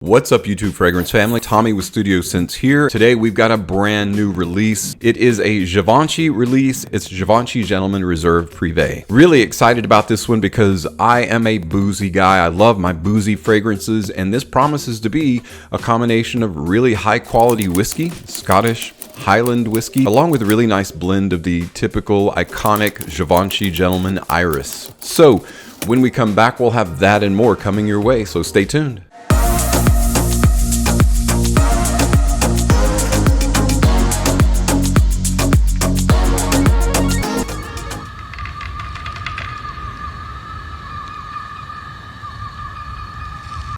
What's up, YouTube fragrance family? Tommy with Studio Sense here. Today we've got a brand new release. It is a Givenchy release. It's Givenchy Gentleman Réserve Privée. Really excited about this one because I am a boozy guy. I love my boozy fragrances, and this promises to be a combination of really high quality whiskey, Scottish Highland whiskey, along with a really nice blend of the typical iconic Givenchy Gentleman iris. So when we come back, we'll have that and more coming your way, so stay tuned.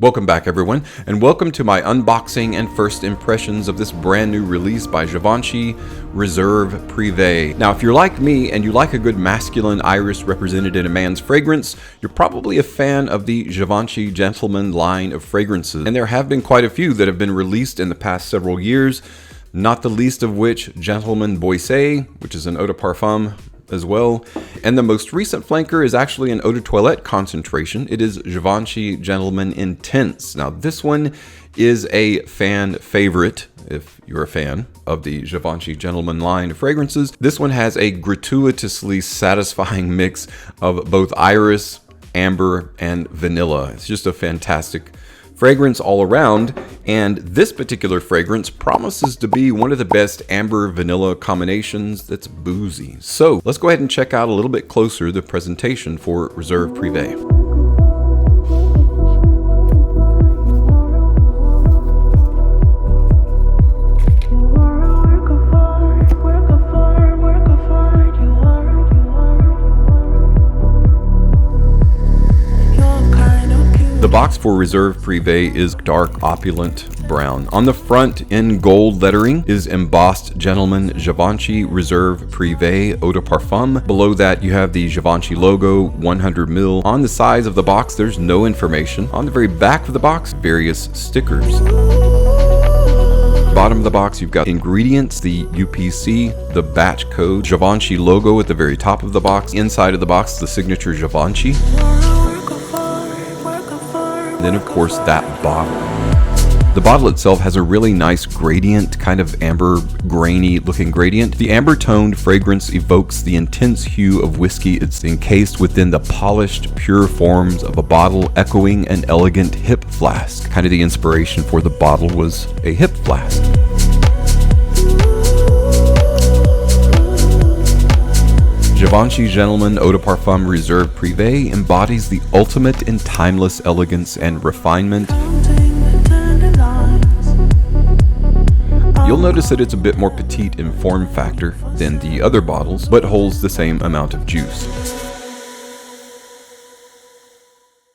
Welcome back, everyone, and welcome to my unboxing and first impressions of this brand new release by Givenchy Réserve Privée. Now, if you're like me and you like a good masculine iris represented in a man's fragrance, you're probably a fan of the Givenchy Gentleman line of fragrances. And there have been quite a few that have been released in the past several years, not the least of which Gentleman Boozy, which is an eau de parfum as well. And the most recent flanker is actually an eau de toilette concentration. It is Givenchy Gentleman Intense. Now, this one is a fan favorite if you're a fan of the Givenchy Gentleman line of fragrances. This one has a gratuitously satisfying mix of both iris, amber, and vanilla. It's just a fantastic fragrance all around, and this particular fragrance promises to be one of the best amber vanilla combinations that's boozy. So let's go ahead and check out a little bit closer the presentation for Réserve Privée. The box for Réserve Privée is dark opulent brown. On the front, in gold lettering, is embossed Gentleman Givenchy Réserve Privée Eau de Parfum. Below that, you have the Givenchy logo, 100 ml. On the sides of the box, there's no information. On the very back of the box, various stickers. Bottom of the box, you've got ingredients, the UPC, the batch code, Givenchy logo at the very top of the box. Inside of the box, the signature Givenchy. Then, of course, that bottle. The bottle itself has a really nice gradient, kind of amber, grainy looking gradient. The amber toned fragrance evokes the intense hue of whiskey. It's encased within the polished, pure forms of a bottle, echoing an elegant hip flask. Kind of the inspiration for the bottle was a hip flask. Givenchy Gentleman Eau de Parfum Réserve Privée embodies the ultimate in timeless elegance and refinement. You'll notice that it's a bit more petite in form factor than the other bottles, but holds the same amount of juice.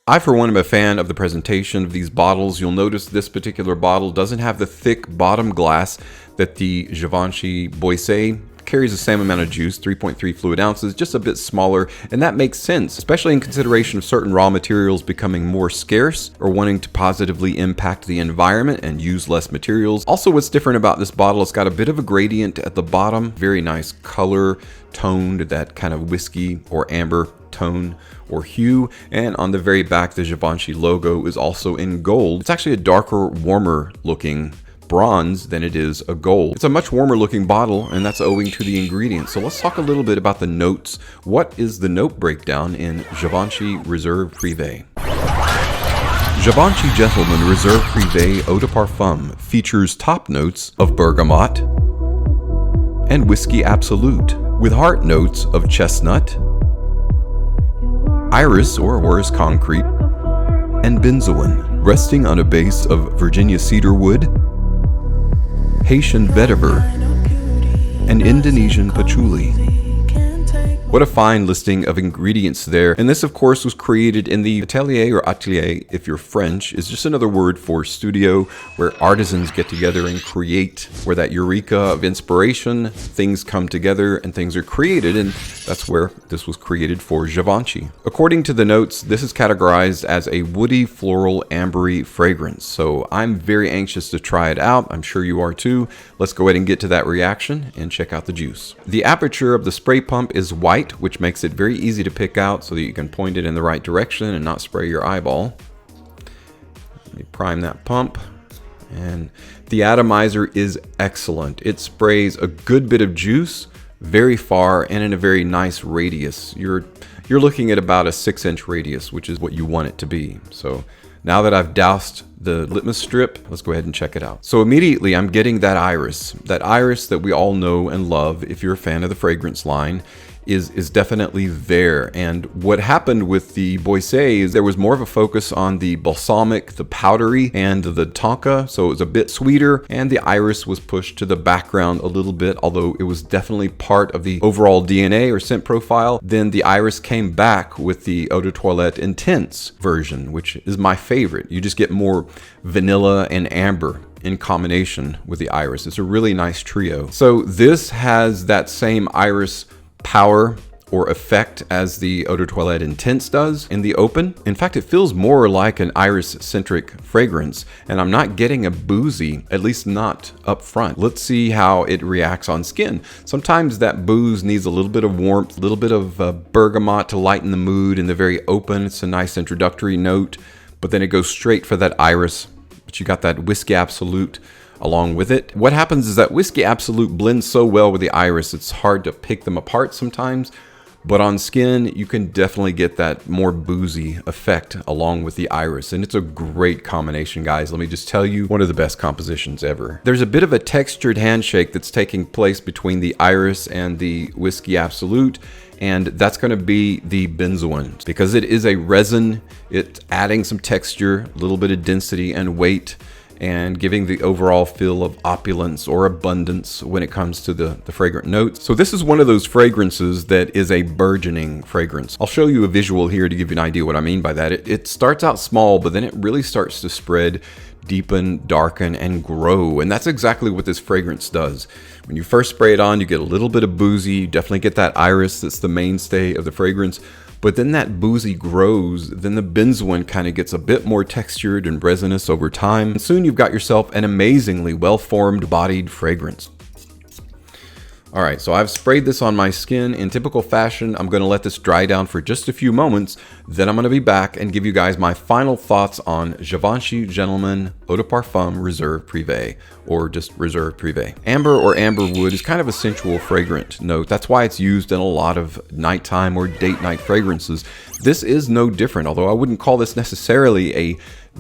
I, for one, am a fan of the presentation of these bottles. You'll notice this particular bottle doesn't have the thick bottom glass that the Givenchy Boozy carries the same amount of juice, 3.3 fluid ounces, just a bit smaller, and that makes sense, especially in consideration of certain raw materials becoming more scarce or wanting to positively impact the environment and use less materials. Also, what's different about this bottle, it's got a bit of a gradient at the bottom, very nice color, toned, that kind of whiskey or amber tone or hue, and on the very back, the Givenchy logo is also in gold. It's actually a darker, warmer looking bronze than it is a gold. It's a much warmer looking bottle, and that's owing to the ingredients. So let's talk a little bit about the notes. What is the note breakdown in Givenchy Réserve Privée? Givenchy Gentleman Réserve Privée Eau de Parfum features top notes of bergamot and whiskey absolute, with heart notes of chestnut, iris or orris concrete, and benzoin, resting on a base of Virginia cedar wood, Haitian vetiver, and Indonesian patchouli. What a fine listing of ingredients there. And this, of course, was created in the atelier, or atelier if you're French, is just another word for studio, where artisans get together and create, where that eureka of inspiration, things come together and things are created, and that's where this was created for Givenchy. According to the notes, this is categorized as a woody, floral, ambery fragrance. So I'm very anxious to try it out. I'm sure you are too. Let's go ahead and get to that reaction and check out the juice. The aperture of the spray pump is wide, which makes it very easy to pick out so that you can point it in the right direction and not spray your eyeball. Let me prime that pump. And the atomizer is excellent. It sprays a good bit of juice very far and in a very nice radius. You're looking at about a 6-inch radius, which is what you want it to be. So now that I've doused the litmus strip, let's go ahead and check it out. So immediately I'm getting that iris that we all know and love if you're a fan of the fragrance line. Is definitely there. And what happened with the Boissé is there was more of a focus on the balsamic, the powdery, and the tonka, so it was a bit sweeter, and the iris was pushed to the background a little bit, although it was definitely part of the overall DNA or scent profile. Then the iris came back with the Eau de Toilette Intense version, which is my favorite. You just get more vanilla and amber in combination with the iris. It's a really nice trio. So this has that same iris power or effect as the Eau de Toilette Intense does in the open. In fact, it feels more like an iris-centric fragrance, and I'm not getting a boozy, at least not up front. Let's see how it reacts on skin. Sometimes that booze needs a little bit of warmth, a little bit of bergamot to lighten the mood in the very open. It's a nice introductory note, but then it goes straight for that iris, but you got that Whiskey Absolute along with it. What happens is that Whiskey Absolute blends so well with the iris, it's hard to pick them apart sometimes, but on skin, you can definitely get that more boozy effect along with the iris, and it's a great combination, guys. Let me just tell you, one of the best compositions ever. There's a bit of a textured handshake that's taking place between the iris and the Whiskey Absolute, and that's going to be the benzoin. Because it is a resin, it's adding some texture, a little bit of density and weight, and giving the overall feel of opulence or abundance when it comes to the fragrant notes. So this is one of those fragrances that is a burgeoning fragrance. I'll show you a visual here to give you an idea what I mean by that. It starts out small, but then it really starts to spread, deepen, darken, and grow. And that's exactly what this fragrance does. When you first spray it on, you get a little bit of boozy. You definitely get that iris that's the mainstay of the fragrance. But then that boozy grows, then the benzoin kind of gets a bit more textured and resinous over time. And soon you've got yourself an amazingly well-formed bodied fragrance. All right, so I've sprayed this on my skin in typical fashion. I'm gonna let this dry down for just a few moments. Then I'm gonna be back and give you guys my final thoughts on Givenchy Gentleman Eau de Parfum Réserve Privée, or just Réserve Privée. Amber or amber wood is kind of a sensual fragrant note. That's why it's used in a lot of nighttime or date night fragrances. This is no different, although I wouldn't call this necessarily a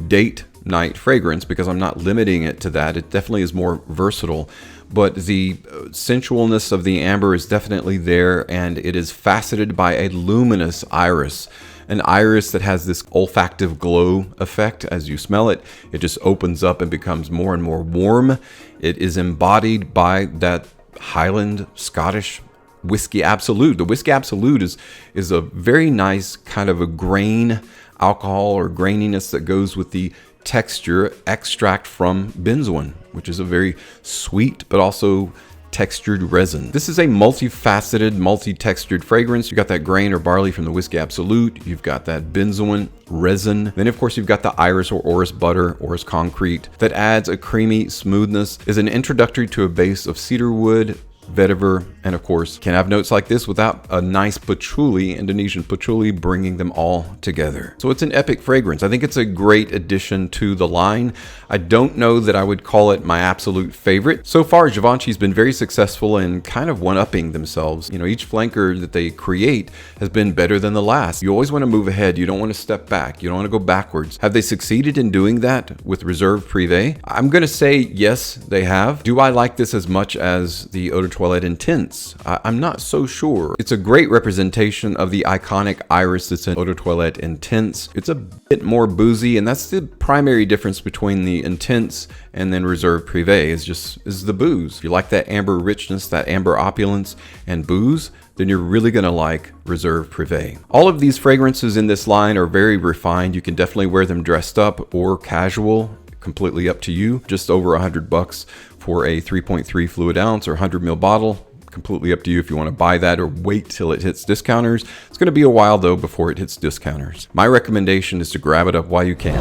date night fragrance because I'm not limiting it to that. It definitely is more versatile. But the sensualness of the amber is definitely there, and it is faceted by a luminous iris. An iris that has this olfactive glow effect as you smell it. It just opens up and becomes more and more warm. It is embodied by that Highland Scottish Whiskey Absolute. The Whiskey Absolute is a very nice kind of a grain alcohol or graininess that goes with the texture extract from benzoin, which is a very sweet but also textured resin. This is a multifaceted, multi-textured fragrance. You got that grain or barley from the Whiskey Absolute. You've got that benzoin resin. Then of course you've got the iris or orris butter, orris concrete, that adds a creamy smoothness, is an introductory to a base of cedar wood, vetiver, and of course can't have notes like this without a nice patchouli, Indonesian patchouli, bringing them all together. So it's an epic fragrance. I think it's a great addition to the line. I don't know that I would call it my absolute favorite. So far, Givenchy's been very successful in kind of one-upping themselves. You know, each flanker that they create has been better than the last. You always want to move ahead. You don't want to step back. You don't want to go backwards. Have they succeeded in doing that with Réserve Privée? I'm going to say yes, they have. Do I like this as much as the Eau de Toilette Intense? I'm not so sure. It's a great representation of the iconic iris that's in Eau de Toilette Intense. It's a bit more boozy, and that's the primary difference between the Intense and then Réserve Privée is the booze. If you like that amber richness, that amber opulence and booze, then you're really gonna like Réserve Privée. All of these fragrances in this line are very refined. You can definitely wear them dressed up or casual, completely up to you. Just over $100 for a 3.3 fluid ounce or 100 ml bottle. Completely up to you if you want to buy that or wait till it hits discounters. It's going to be a while though before it hits discounters. My recommendation is to grab it up while you can.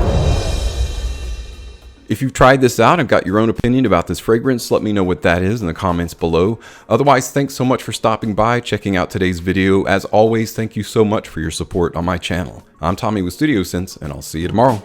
If you've tried this out and got your own opinion about this fragrance, let me know what that is in the comments below. Otherwise, thanks so much for stopping by, checking out today's video. As always, thank you so much for your support on my channel. I'm Tommy with Studio Sense, and I'll see you tomorrow.